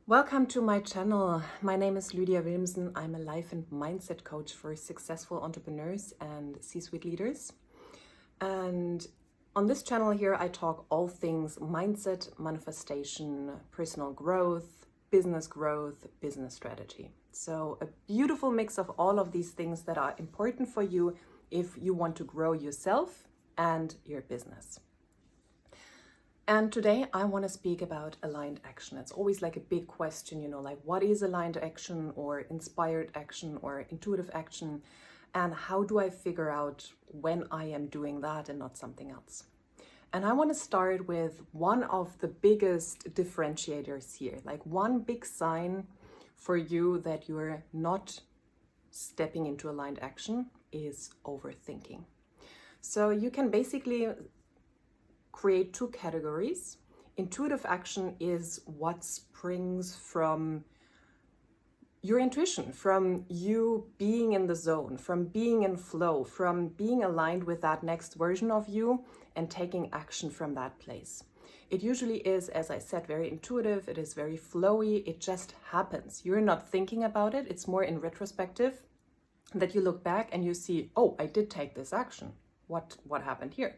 Welcome to my channel. My name is Lydia Wilmsen. I'm a life and mindset coach for successful entrepreneurs and C-suite leaders. And on this channel here, I talk all things mindset, manifestation, personal growth, business strategy. So a beautiful mix of all of these things that are important for you if you want to grow yourself and your business. And today I want to speak about aligned action. It's always like a big question, like what is aligned action or inspired action or intuitive action? And how do I figure out when I am doing that and not something else? And I want to start with one of the biggest differentiators here, like one big sign for you that you're not stepping into aligned action is overthinking. So you can basically create two categories. Intuitive action is what springs from your intuition, from you being in the zone, from being in flow, from being aligned with that next version of you and taking action from that place. It usually is, as I said, very intuitive. It is very flowy. It just happens. You're not thinking about it. It's more in retrospective that you look back and you see, oh, I did take this action. What happened here?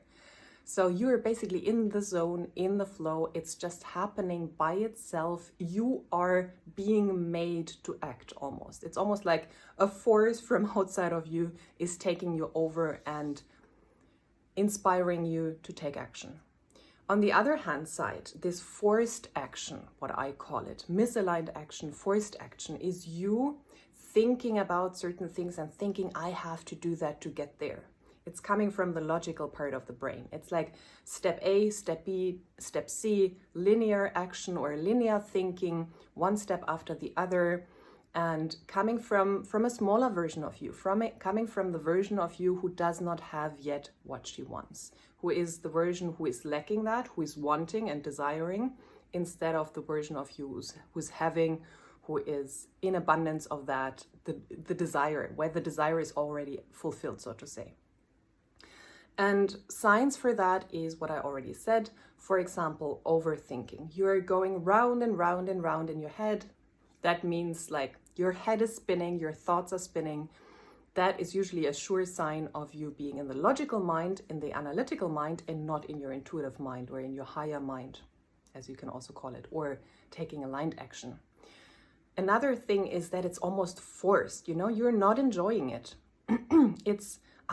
So you're basically in the zone, in the flow. It's just happening by itself. You are being made to act almost. It's almost like a force from outside of you is taking you over and inspiring you to take action. On the other hand side, this forced action, what I call it, misaligned action, forced action, is you thinking about certain things and thinking, I have to do that to get there. It's coming from the logical part of the brain. It's like step A, step B, step C, linear action or linear thinking, one step after the other, and coming from a smaller version of you, coming from the version of you who does not have yet what she wants, who is the version who is lacking that, who is wanting and desiring, instead of the version of you who's having, who is in abundance of that, the desire, where the desire is already fulfilled, so to say. And signs for that is what I already said. For example, overthinking. You're going round and round and round in your head. That means like your head is spinning, your thoughts are spinning. That is usually a sure sign of you being in the logical mind, in the analytical mind, and not in your intuitive mind or in your higher mind, as you can also call it, or taking aligned action. Another thing is that it's almost forced, you're not enjoying it.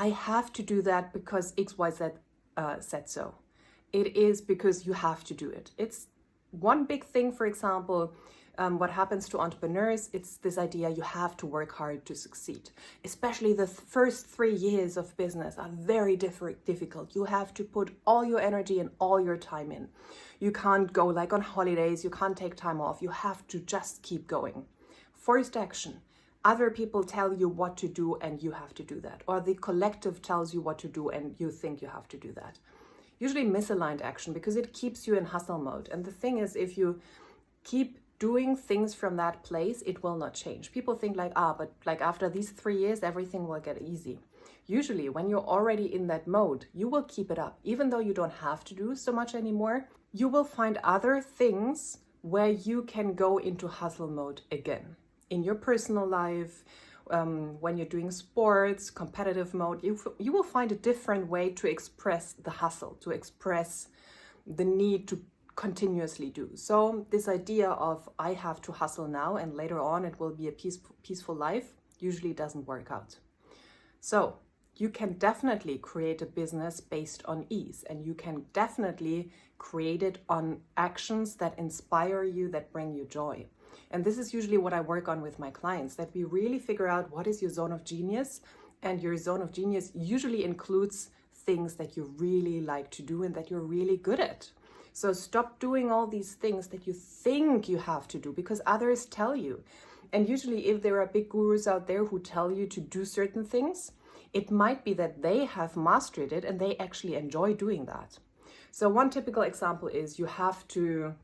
I have to do that because XYZ said so. It is because you have to do it. It's one big thing, for example, what happens to entrepreneurs, it's this idea you have to work hard to succeed. Especially the first 3 years of business are very difficult. You have to put all your energy and all your time in. You can't go like on holidays, you can't take time off. You have to just keep going. Forced action. Other people tell you what to do and you have to do that. Or the collective tells you what to do and you think you have to do that. Usually misaligned action because it keeps you in hustle mode. And the thing is, if you keep doing things from that place, it will not change. People think like, but like after these 3 years, everything will get easy. Usually when you're already in that mode, you will keep it up. Even though you don't have to do so much anymore, you will find other things where you can go into hustle mode again. In your personal life, when you're doing sports, competitive mode, you will find a different way to express the hustle, to express the need to continuously do. So this idea of I have to hustle now and later on it will be a peaceful life usually doesn't work out. So you can definitely create a business based on ease, and you can definitely create it on actions that inspire you, that bring you joy. And this is usually what I work on with my clients, that we really figure out what is your zone of genius. And your zone of genius usually includes things that you really like to do and that you're really good at. So stop doing all these things that you think you have to do because others tell you. And usually if there are big gurus out there who tell you to do certain things, it might be that they have mastered it and they actually enjoy doing that. So one typical example is you have to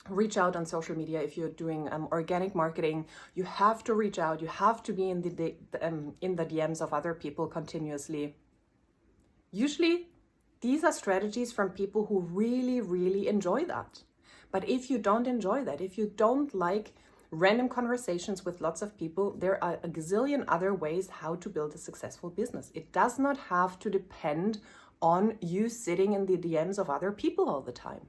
reach out on social media. If you're doing organic marketing, you have to reach out, you have to be in the DMs of other people continuously. Usually these are strategies from people who really, really enjoy that. But if you don't enjoy that, if you don't like random conversations with lots of people, there are a gazillion other ways how to build a successful business. It does not have to depend on you sitting in the DMs of other people all the time.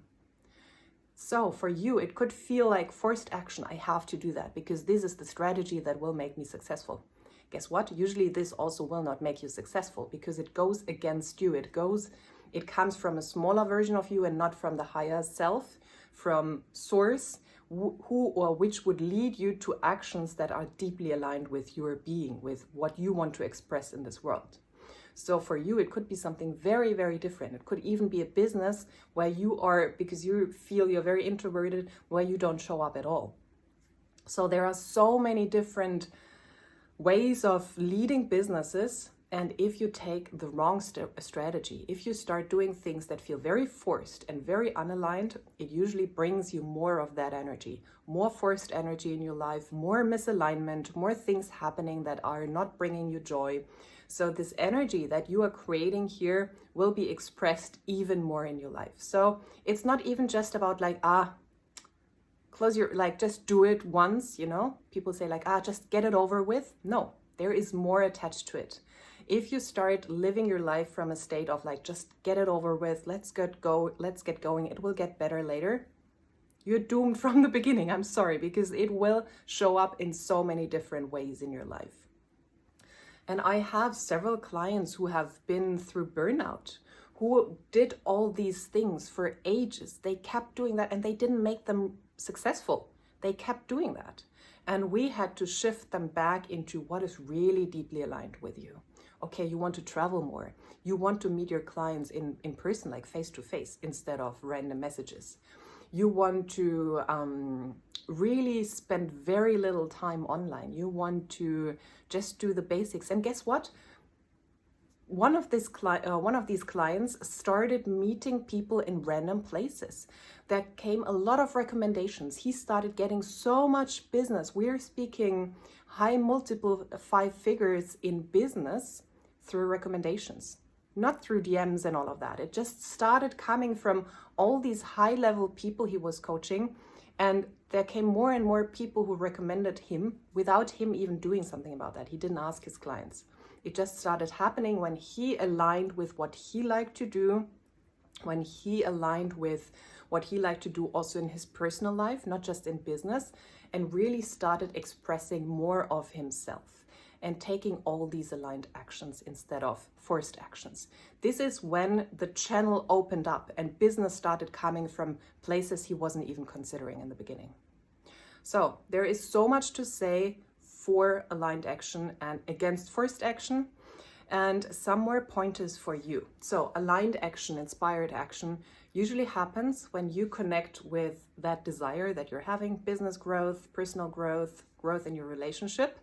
So for you, it could feel like forced action. I have to do that because this is the strategy that will make me successful. Guess what? Usually this also will not make you successful because it goes against you. It comes from a smaller version of you and not from the higher self, from source, who or which would lead you to actions that are deeply aligned with your being, with what you want to express in this world. So for you, it could be something very, very different. It could even be a business where you are, because you feel you're very introverted, where you don't show up at all. So there are so many different ways of leading businesses. And if you take the wrong strategy, if you start doing things that feel very forced and very unaligned, it usually brings you more of that energy, more forced energy in your life, more misalignment, more things happening that are not bringing you joy. So this energy that you are creating here will be expressed even more in your life. So it's not even just about like, just do it once, People say like, just get it over with. No, there is more attached to it. If you start living your life from a state of like, just get it over with, let's get going, it will get better later, you're doomed from the beginning. I'm sorry, because it will show up in so many different ways in your life. And I have several clients who have been through burnout, who did all these things for ages. They kept doing that and they didn't make them successful. They kept doing that. And we had to shift them back into what is really deeply aligned with you. Okay, you want to travel more. You want to meet your clients in person, like face to face, instead of random messages. You want to really spend very little time online. You want to just do the basics. And guess what? One of these clients started meeting people in random places. There came a lot of recommendations. He started getting so much business. We're speaking high multiple 5 figures in business through recommendations, not through DMs and all of that. It just started coming from all these high-level people he was coaching, and there came more and more people who recommended him without him even doing something about that. He didn't ask his clients. It just started happening when he aligned with what he liked to do, when he aligned with what he liked to do also in his personal life, not just in business, and really started expressing more of himself and taking all these aligned actions instead of forced actions. This is when the channel opened up and business started coming from places he wasn't even considering in the beginning. So there is so much to say for aligned action and against forced action, and some more pointers for you. So aligned action, inspired action usually happens when you connect with that desire that you're having, business growth, personal growth, growth in your relationship.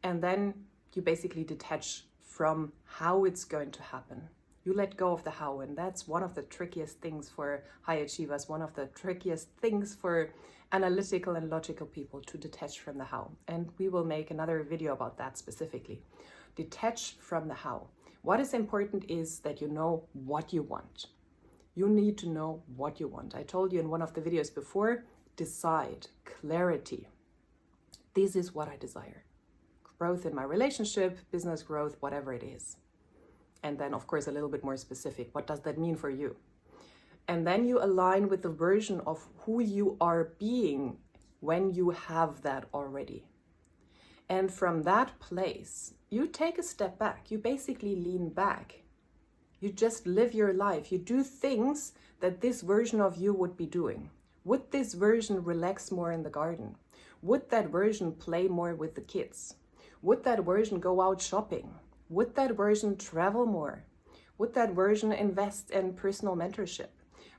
And then you basically detach from how it's going to happen. You let go of the how, and that's one of the trickiest things for high achievers, one of the trickiest things for analytical and logical people, to detach from the how. And we will make another video about that specifically. Detach from the how. What is important is that you know what you want. You need to know what you want. I told you in one of the videos before, decide, clarity. This is what I desire. Growth in my relationship, business growth, whatever it is. And then, of course, a little bit more specific. What does that mean for you? And then you align with the version of who you are being when you have that already. And from that place, you take a step back. You basically lean back. You just live your life. You do things that this version of you would be doing. Would this version relax more in the garden? Would that version play more with the kids? Would that version go out shopping? Would that version travel more? Would that version invest in personal mentorship?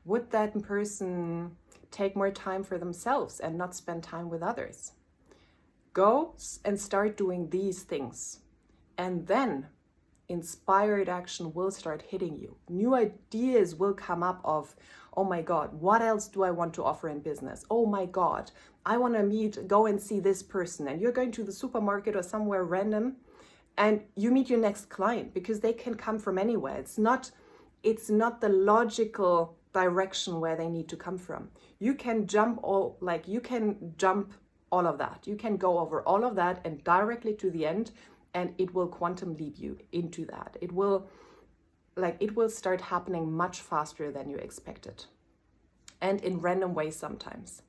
Would that person take more time for themselves and not spend time with others? Go and start doing these things. And then inspired action will start hitting you. New ideas will come up of, oh my God, what else do I want to offer in business? Oh my God, I want to go and see this person. And you're going to the supermarket or somewhere random and you meet your next client because they can come from anywhere. It's not the logical direction where they need to come from. You can jump all of that. You can go over all of that and directly to the end, and it will quantum leap you into that. It will start happening much faster than you expected, and in random ways sometimes.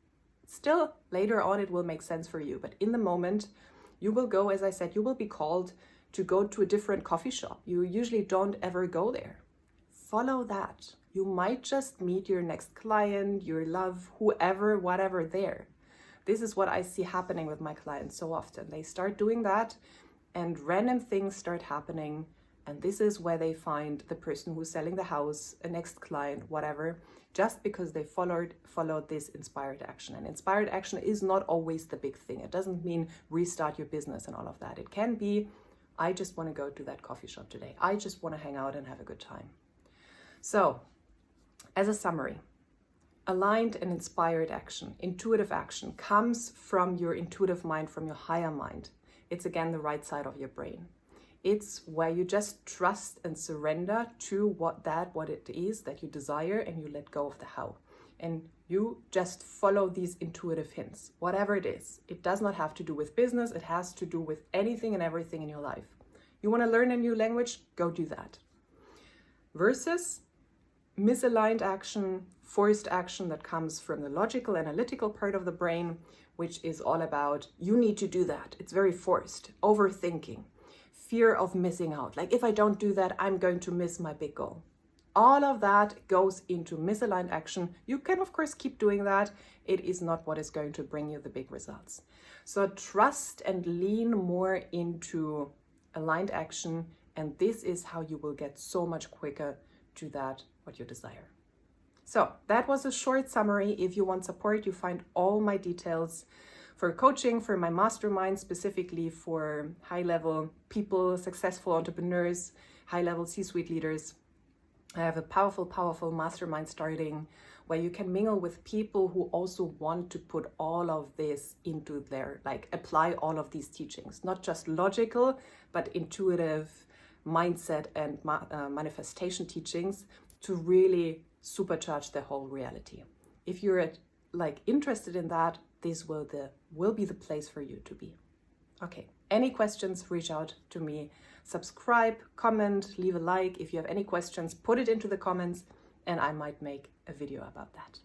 Still, later on, it will make sense for you. But in the moment, you will go, as I said, you will be called to go to a different coffee shop. You usually don't ever go there. Follow that. You might just meet your next client, your love, whoever, whatever there. This is what I see happening with my clients so often. They start doing that and random things start happening. And this is where they find the person who's selling the house, a next client, whatever, just because they followed this inspired action. And inspired action is not always the big thing. It doesn't mean restart your business and all of that. It can be, I just want to go to that coffee shop today. I just want to hang out and have a good time. So, as a summary, aligned and inspired action, intuitive action, comes from your intuitive mind, from your higher mind. It's again the right side of your brain. It's where you just trust and surrender to what it is that you desire, and you let go of the how. And you just follow these intuitive hints, whatever it is. It does not have to do with business. It has to do with anything and everything in your life. You want to learn a new language? Go do that. Versus misaligned action, forced action that comes from the logical, analytical part of the brain, which is all about, you need to do that. It's very forced. Overthinking. Fear of missing out. Like, if I don't do that, I'm going to miss my big goal. All of that goes into misaligned action. You can, of course, keep doing that. It is not what is going to bring you the big results. So trust and lean more into aligned action. And this is how you will get so much quicker to that, what you desire. So that was a short summary. If you want support, you find all my details for coaching, for my mastermind, specifically for high-level people, successful entrepreneurs, high-level C-suite leaders. I have a powerful mastermind starting where you can mingle with people who also want to put all of this into their, apply all of these teachings, not just logical, but intuitive mindset and manifestation teachings to really supercharge their whole reality. If you're interested in that, this will be the place for you to be. Okay, any questions, reach out to me. Subscribe, comment, leave a like. If you have any questions, put it into the comments and I might make a video about that.